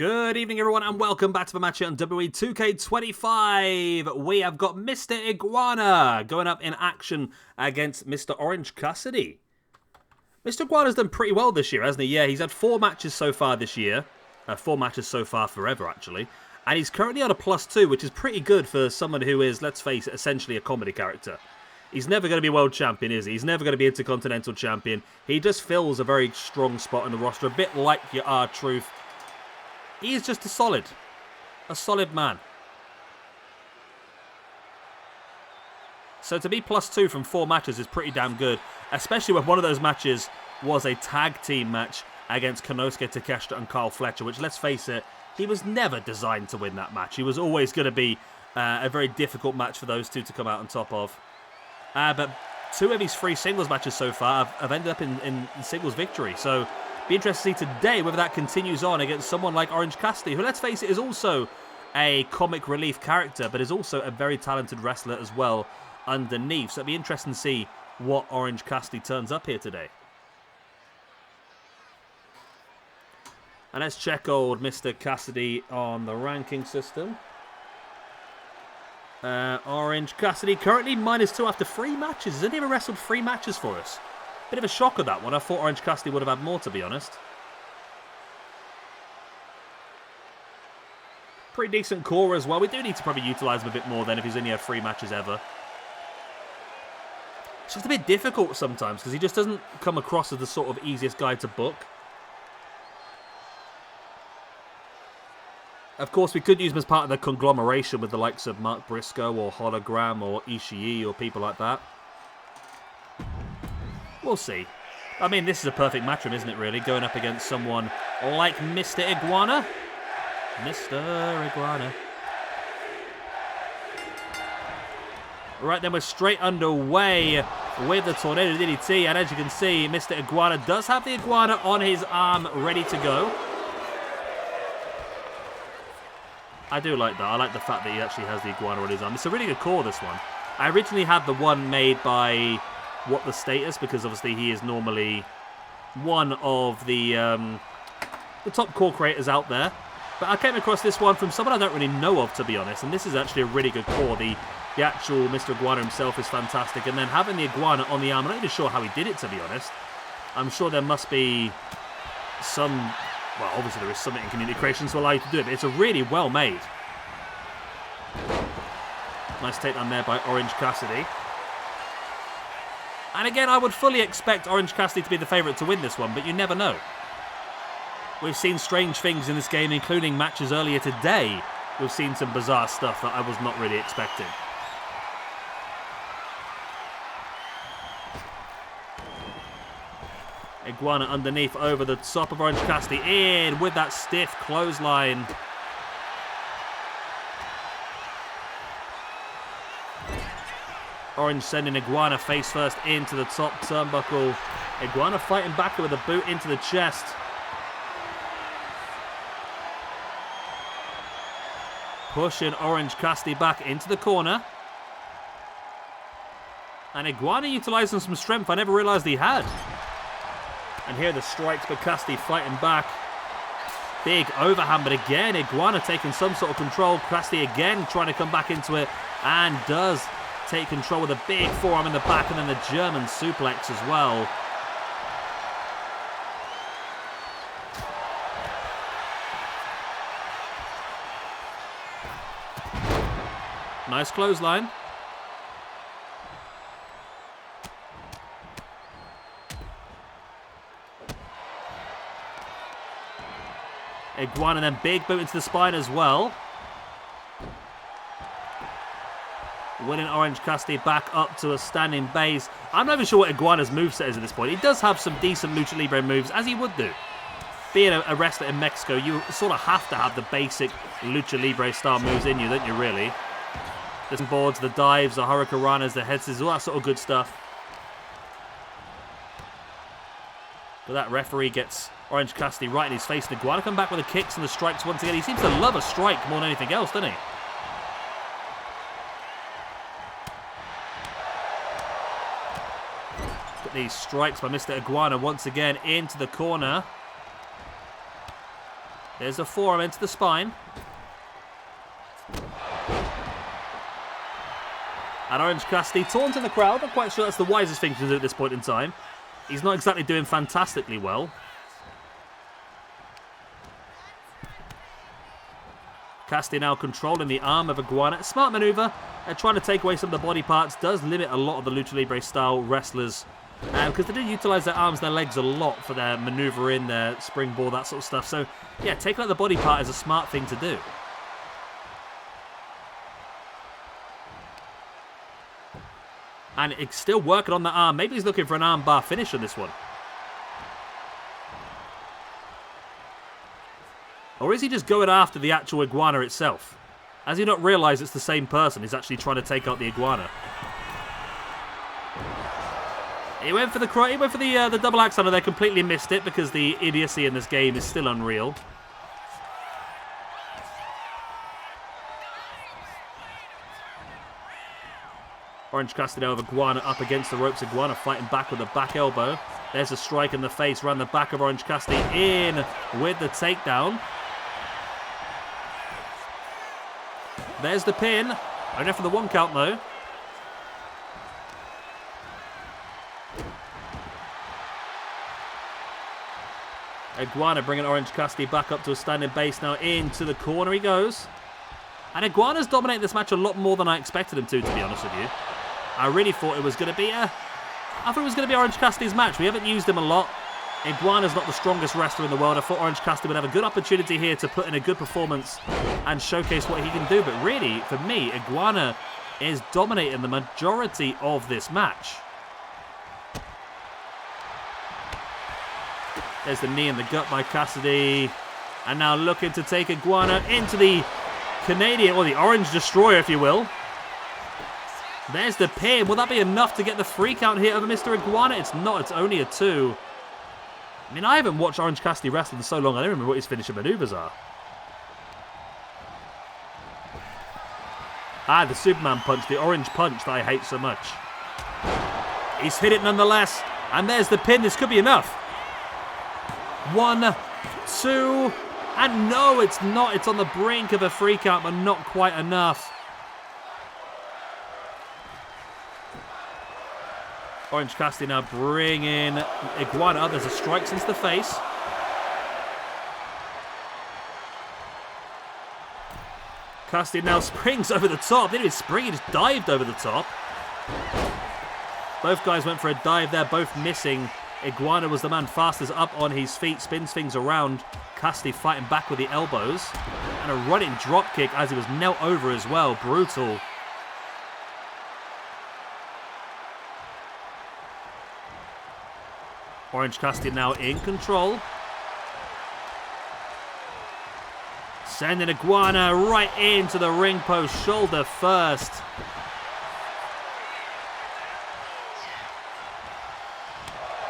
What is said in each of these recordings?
Good evening, everyone, and welcome back to the match here on WWE 2K25. We have got Mr. Iguana going up in action against Mr. Orange Cassidy. Mr. Iguana's done pretty well this year, hasn't he? Yeah, he's had 4 matches so far this year. 4 matches so far forever, actually. And he's currently on a +2, which is pretty good for someone who is, let's face it, essentially a comedy character. He's never going to be world champion, is he? He's never going to be intercontinental champion. He just fills a very strong spot in the roster, a bit like your R-Truth. He is just a solid man. So to be +2 from 4 matches is pretty damn good, especially when one of those matches was a tag team match against Konosuke Takeshita and Kyle Fletcher, which, let's face it, he was never designed to win that match. He was always going to be a very difficult match for those two to come out on top of. But 2 of his 3 singles matches so far have ended up in singles victory, so be interested to see today whether that continues on against someone like Orange Cassidy, who, let's face it, is also a comic relief character, but is also a very talented wrestler as well underneath. So it'll be interesting to see what Orange Cassidy turns up here today. And let's check old Mr. Cassidy on the ranking system. Orange Cassidy currently -2 after 3 matches. Has anyone wrestled 3 matches for us? Bit of a shocker, that one. I thought Orange Cassidy would have had more, to be honest. Pretty decent core as well. We do need to probably utilise him a bit more then if he's only had 3 matches ever. It's just a bit difficult sometimes because he just doesn't come across as the sort of easiest guy to book. Of course, we could use him as part of the conglomeration with the likes of Mark Briscoe or Hologram or Ishii or people like that. We'll see. I mean, this is a perfect match for him, isn't it, really? Going up against someone like Mr. Iguana. Mr. Iguana. Right, then we're straight underway with the Tornado DDT. And as you can see, Mr. Iguana does have the Iguana on his arm ready to go. I do like that. I like the fact that he actually has the Iguana on his arm. It's a really good core, this one. I originally had the one made by What the Status, because obviously he is normally one of the top core creators out there. But I came across this one from someone I don't really know of, to be honest, and this is actually a really good core. The actual Mr. Iguana himself is fantastic, and then having the Iguana on the arm, I'm not even sure how he did it, to be honest. I'm sure there must be some, well, obviously there is something in Community Creations to allow you to do it, but it's a really well made. Nice takedown there by Orange Cassidy. And again, I would fully expect Orange Cassidy to be the favourite to win this one, but you never know. We've seen strange things in this game, including matches earlier today. We've seen some bizarre stuff that I was not really expecting. Iguana underneath over the top of Orange Cassidy. In with that stiff clothesline. Orange sending Iguana face first into the top turnbuckle. Iguana fighting back with a boot into the chest. Pushing Orange Cassidy back into the corner. And Iguana utilising some strength I never realised he had. And here are the strikes, but Cassidy fighting back. Big overhand, but again, Iguana taking some sort of control. Cassidy again trying to come back into it, and does take control with a big forearm in the back, and then the German suplex as well. Nice clothesline. Iguana, then big boot into the spine as well. Winning Orange Cassidy back up to a standing base. I'm not even sure what Iguana's moveset is at this point. He does have some decent Lucha Libre moves, as he would do. Being a wrestler in Mexico, you sort of have to have the basic Lucha Libre style moves in you, don't you, really? The boards, the dives, the hurricanranas, the head scissors, all that sort of good stuff. But that referee gets Orange Cassidy right in his face. And Iguana come back with the kicks and the strikes once again. He seems to love a strike more than anything else, doesn't he? Got these strikes by Mr. Iguana once again into the corner. There's a forearm into the spine. And Orange Cassidy taunting the crowd. Not quite sure that's the wisest thing to do at this point in time. He's not exactly doing fantastically well. Cassidy now controlling the arm of Iguana. Smart maneuver. Trying to take away some of the body parts does limit a lot of the Lucha Libre style wrestlers. Because they do utilise their arms and their legs a lot for their manoeuvring, their springboard, that sort of stuff. So, yeah, taking out the body part is a smart thing to do. And it's still working on the arm. Maybe he's looking for an arm bar finish on this one. Or is he just going after the actual Iguana itself? Has he not realised it's the same person? He's actually trying to take out the Iguana. He went for the double axe handle there, completely missed it because the idiocy in this game is still unreal. Orange Cassidy over Iguana up against the ropes. Iguana fighting back with a back elbow. There's a strike in the face around the back of Orange Cassidy. In with the takedown. There's the pin. Only for the 1 count though. Iguana bringing Orange Cassidy back up to a standing base now. Into the corner he goes. And Iguana's dominated this match a lot more than I expected him to be honest with you. I really thought it was going to be Orange Cassidy's match. We haven't used him a lot. Iguana's not the strongest wrestler in the world. I thought Orange Cassidy would have a good opportunity here to put in a good performance and showcase what he can do. But really, for me, Iguana is dominating the majority of this match. There's the knee in the gut by Cassidy. And now looking to take Iguana into the Canadian, or the Orange Destroyer, if you will. There's the pin. Will that be enough to get the 3 count here over Mr. Iguana? It's not. It's only a 2. I mean, I haven't watched Orange Cassidy wrestle in so long, I don't remember what his finishing maneuvers are. Ah, the Superman punch, the orange punch that I hate so much. He's hit it nonetheless. And there's the pin. This could be enough. 1, 2, and no, it's not. It's on the brink of a 3 count, but not quite enough. Orange Cassidy now bringing Iguana up. There's a strike since the face. Cassidy now springs over the top. Didn't even spring, he just dived over the top. Both guys went for a dive there, both missing. Iguana was the man fastest up on his feet, spins things around. Cassidy fighting back with the elbows. And a running drop kick as he was knelt over as well. Brutal. Orange Cassidy now in control. Sending Iguana right into the ring post, shoulder first.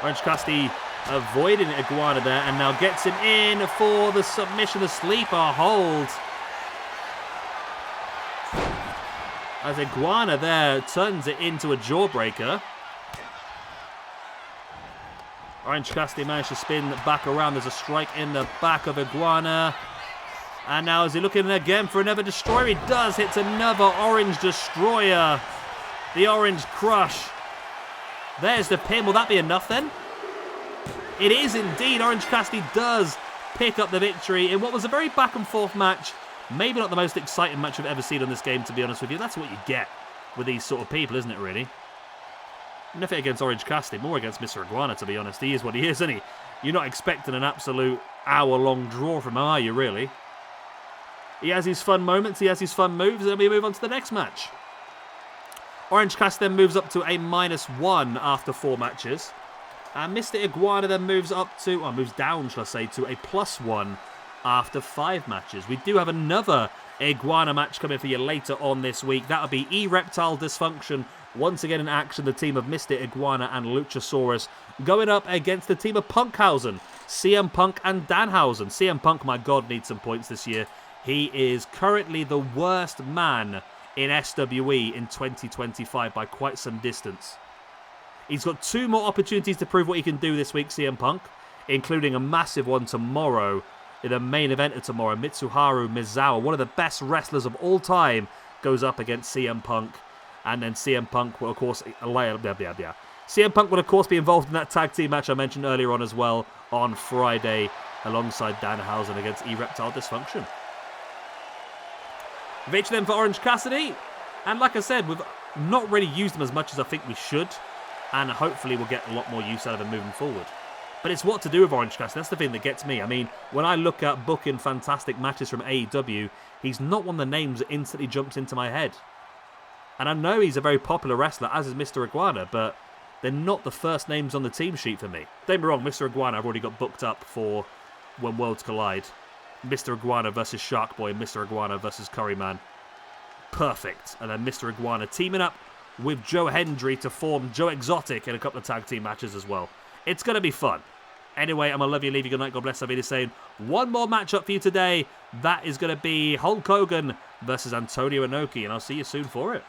Orange Cassidy avoiding Iguana there and now gets him in for the submission, the sleeper hold. As Iguana there turns it into a jawbreaker. Orange Cassidy managed to spin back around. There's a strike in the back of Iguana. And now is he looking again for another destroyer? He does. Hits another Orange Destroyer. The Orange Crush. There's the pin. Will that be enough then? It is indeed. Orange Cassidy does pick up the victory in what was a very back and forth match. Maybe not the most exciting match I've ever seen on this game, to be honest with you. That's what you get with these sort of people, isn't it, really? Nothing against Orange Cassidy, more against Mr. Iguana, to be honest. He is what he is, isn't he? You're not expecting an absolute hour-long draw from him, are you, really? He has his fun moments, he has his fun moves, and then we move on to the next match. Orange Cassidy then moves up to a -1 after 4 matches. And Mr. Iguana then moves down, shall I say, to a +1 after 5 matches. We do have another Iguana match coming for you later on this week. That'll be Erectile Dysfunction. Once again in action, the team of Mr. Iguana and Luchasaurus going up against the team of Punkhausen, CM Punk and Danhausen. CM Punk, my God, needs some points this year. He is currently the worst man in SWE in 2025 by quite some distance. He's got 2 more opportunities to prove what he can do this week, CM Punk, including a massive one tomorrow in the main event of tomorrow, Mitsuharu Misawa, one of the best wrestlers of all time, goes up against CM Punk. And then CM Punk will, of course, CM Punk will, of course, be involved in that tag team match I mentioned earlier on as well on Friday, alongside Danhausen against Erectile Dysfunction. Victory then for Orange Cassidy. And like I said, we've not really used him as much as I think we should. And hopefully we'll get a lot more use out of him moving forward. But it's what to do with Orange Cassidy. That's the thing that gets me. I mean, when I look at booking fantastic matches from AEW, he's not one of the names that instantly jumps into my head. And I know he's a very popular wrestler, as is Mr. Iguana, but they're not the first names on the team sheet for me. Don't get me wrong, Mr. Iguana I've already got booked up for When Worlds Collide. Mr. Iguana versus Shark Boy, Mr. Iguana versus Curryman. Perfect. And then Mr. Iguana teaming up with Joe Hendry to form Joe Exotic in a couple of tag team matches as well. It's going to be fun. Anyway, I'm going to love you, leave you good night, God bless, I'll be saying one more matchup for you today. That is going to be Hulk Hogan versus Antonio Inoki, and I'll see you soon for it.